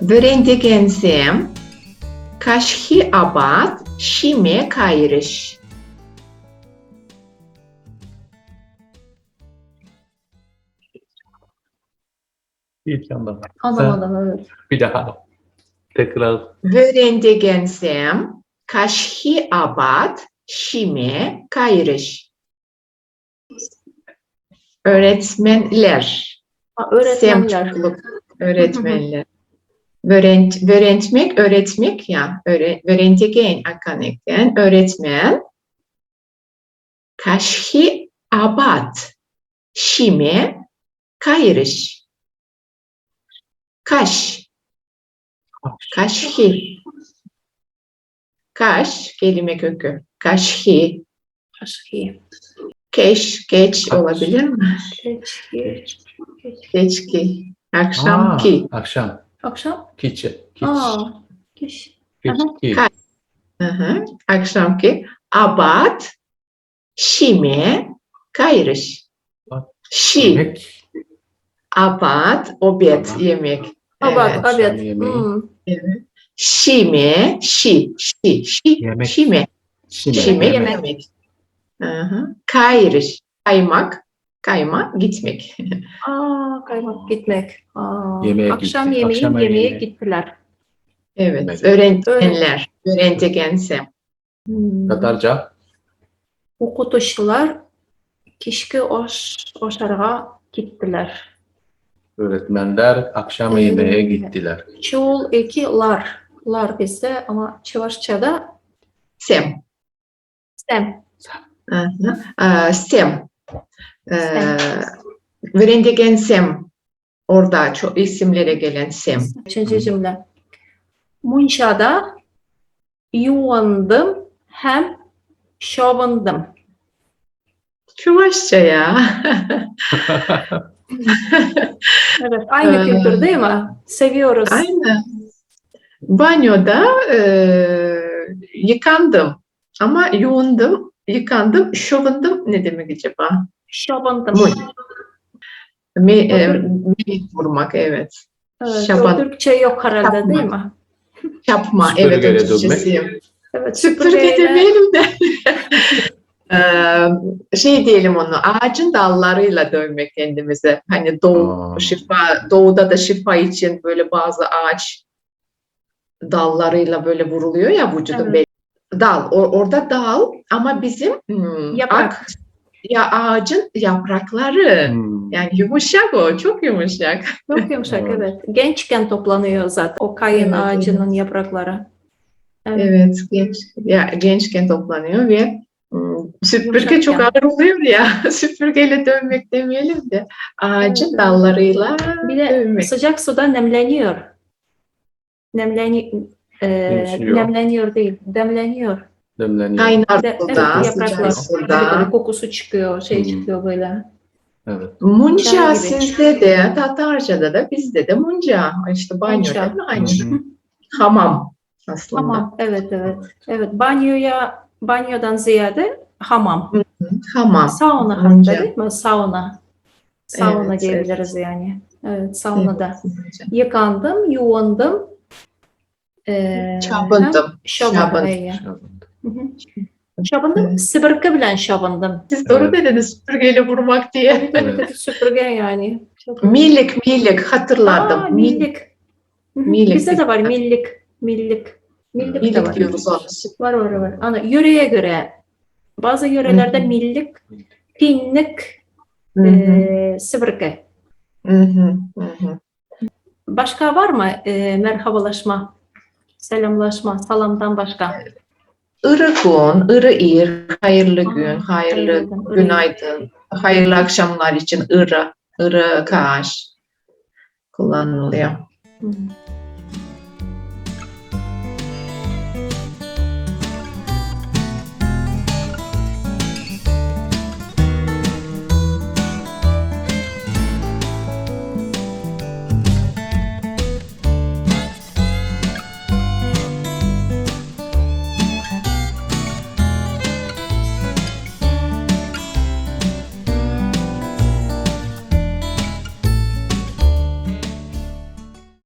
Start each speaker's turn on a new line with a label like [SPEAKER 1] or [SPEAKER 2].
[SPEAKER 1] Öğrendigensem, kaşhi abat, şime kayırış.
[SPEAKER 2] İlk yandan.
[SPEAKER 3] Anlamadım, evet.
[SPEAKER 2] Bir daha. Tekrar.
[SPEAKER 1] Öğrendigensem, kaşhi abat, şime kayırış. Öğretmenler.
[SPEAKER 3] Ha, öğretmenler.
[SPEAKER 1] Sem çokluk. Öğretmenler. Öğretmek, öğretmek ya. Öğrendigen akanekten öğretmen. Kaşhi abat, şime kayırış. Kaş. Kaşhi. Kaş, kelime kökü. Kaşhi.
[SPEAKER 3] Kaşhi.
[SPEAKER 1] Keş, geç olabilir mi?
[SPEAKER 3] Keşki.
[SPEAKER 1] Geçki. Akşamki.
[SPEAKER 2] Akşam.
[SPEAKER 3] Akşam?
[SPEAKER 2] Kiç.
[SPEAKER 3] Aa, keş.
[SPEAKER 2] Kiç.
[SPEAKER 1] Hı. Akşamki. Abat, şime kayırış. Şi.
[SPEAKER 2] Yemek.
[SPEAKER 1] Abat, obed,
[SPEAKER 2] Abat.
[SPEAKER 1] yemek.
[SPEAKER 3] Abat,
[SPEAKER 2] Akşam
[SPEAKER 3] evet.
[SPEAKER 2] yemeği.
[SPEAKER 1] Evet. Şime,
[SPEAKER 2] Yemek.
[SPEAKER 1] şime. Şime,
[SPEAKER 3] Yemek.
[SPEAKER 1] yemek. Hı. Kayırış, kaymak, kayma, gitmek.
[SPEAKER 3] Aa, kaymak gitmek. Aa,
[SPEAKER 2] Yemeğe
[SPEAKER 3] akşam
[SPEAKER 2] gitti.
[SPEAKER 3] yemeği
[SPEAKER 2] Akşam
[SPEAKER 3] yemeye
[SPEAKER 2] yemeği.
[SPEAKER 3] gittiler.
[SPEAKER 1] Evet, öğretmenler, öğrendigensem.
[SPEAKER 2] Tatarca.
[SPEAKER 3] Okutuşlar kişki oşarga gittiler.
[SPEAKER 2] Öğretmenler akşam yemeğe gittiler.
[SPEAKER 3] Çoğul eki lar bizde ama Çuvaşça'da
[SPEAKER 1] Sem.
[SPEAKER 3] sem.
[SPEAKER 1] Sem.
[SPEAKER 3] Sem.
[SPEAKER 1] Öğrendigensem. Orada çok isimlere gelen sem.
[SPEAKER 3] Üçüncü cümle. Munşada yuvandım hem şovundım.
[SPEAKER 1] Çuvaşça ya.
[SPEAKER 3] Evet, aynı kültür değil mi? Seviyoruz.
[SPEAKER 1] Aynen. Banyoda yıkandım. Ama yuundum, yıkandım, şovundum ne demek acaba?
[SPEAKER 3] Şovundım.
[SPEAKER 1] Meyik vurmak, evet.
[SPEAKER 3] Evet,
[SPEAKER 1] Şaban,
[SPEAKER 3] Türkçe yok herhalde
[SPEAKER 1] Çapma.
[SPEAKER 3] değil mi?
[SPEAKER 1] Çapma, evet, o
[SPEAKER 2] Süpürgeyle
[SPEAKER 1] Türkçesi.
[SPEAKER 3] Evet,
[SPEAKER 1] Süpürge
[SPEAKER 3] süpürgeyle.
[SPEAKER 1] demeyelim de. Şey diyelim onu, ağacın dallarıyla dövmek kendimize. Hani doğuda da şifa için böyle bazı ağaç dallarıyla böyle vuruluyor ya vücudun.
[SPEAKER 3] Evet.
[SPEAKER 1] Dal, orada dal ama bizim
[SPEAKER 3] Yaprak.
[SPEAKER 1] ya ağacın yaprakları. Yani yumuşak o, çok yumuşak.
[SPEAKER 3] Çok yumuşak,
[SPEAKER 2] Evet.
[SPEAKER 3] evet. Gençken toplanıyor zaten o kayın
[SPEAKER 1] Evet,
[SPEAKER 3] ağacının yaprakları.
[SPEAKER 1] Evet, gençken toplanıyor ve süpürge
[SPEAKER 3] Yumuşak
[SPEAKER 1] çok
[SPEAKER 3] yani.
[SPEAKER 1] ağır oluyor ya. Süpürgeyle dövmek demeyelim de ağacın
[SPEAKER 3] Evet.
[SPEAKER 1] dallarıyla
[SPEAKER 3] Bir de
[SPEAKER 1] dövmek.
[SPEAKER 3] sıcak suda nemleniyor.
[SPEAKER 2] Değişiyor.
[SPEAKER 3] Nemleniyor değil, demleniyor.
[SPEAKER 2] Demleniyor.
[SPEAKER 1] Kaynar
[SPEAKER 3] Evet,
[SPEAKER 1] suda,
[SPEAKER 3] yapraklar.
[SPEAKER 1] sıcak
[SPEAKER 3] Tabii tabii
[SPEAKER 1] suda.
[SPEAKER 3] kokusu çıkıyor, çıkıyor böyle.
[SPEAKER 2] Evet.
[SPEAKER 1] Munca
[SPEAKER 3] Çay gibi.
[SPEAKER 1] sizde de, Tatarca'da da bizde de munca. İşte banyo
[SPEAKER 3] Munca.
[SPEAKER 1] değil mi? Aynı. Hamam aslında.
[SPEAKER 3] Hamam, evet. Evet, banyodan ziyade hamam.
[SPEAKER 1] Hamam.
[SPEAKER 3] Sauna
[SPEAKER 1] Munca.
[SPEAKER 3] hatta değil mi? Sauna
[SPEAKER 1] Evet,
[SPEAKER 3] diyebiliriz yani. Evet, saunada.
[SPEAKER 1] Evet.
[SPEAKER 3] Yıkandım, yuvandım.
[SPEAKER 1] Çabındım.
[SPEAKER 3] Şabındım, sıvırkı bilen şabındım.
[SPEAKER 1] Siz doğru dediniz süpürgeyle vurmak diye.
[SPEAKER 3] Evet. Süpürge yani.
[SPEAKER 1] Milik hatırladım.
[SPEAKER 3] Millik.
[SPEAKER 1] Millik.
[SPEAKER 3] Bizde de var millik. Millik de
[SPEAKER 1] Milik
[SPEAKER 3] var.
[SPEAKER 1] diyoruz onu.
[SPEAKER 3] Var. Ana, yöreye göre. Bazı yörelerde millik, pinlik, sıvırkı. Başka var mı merhabalaşma, selamlaşma, salamdan başka?
[SPEAKER 1] Irıgun, ırı-ir, hayırlı gün, hayırlı günaydın, hayırlı akşamlar için ırı kaş kullanılıyor.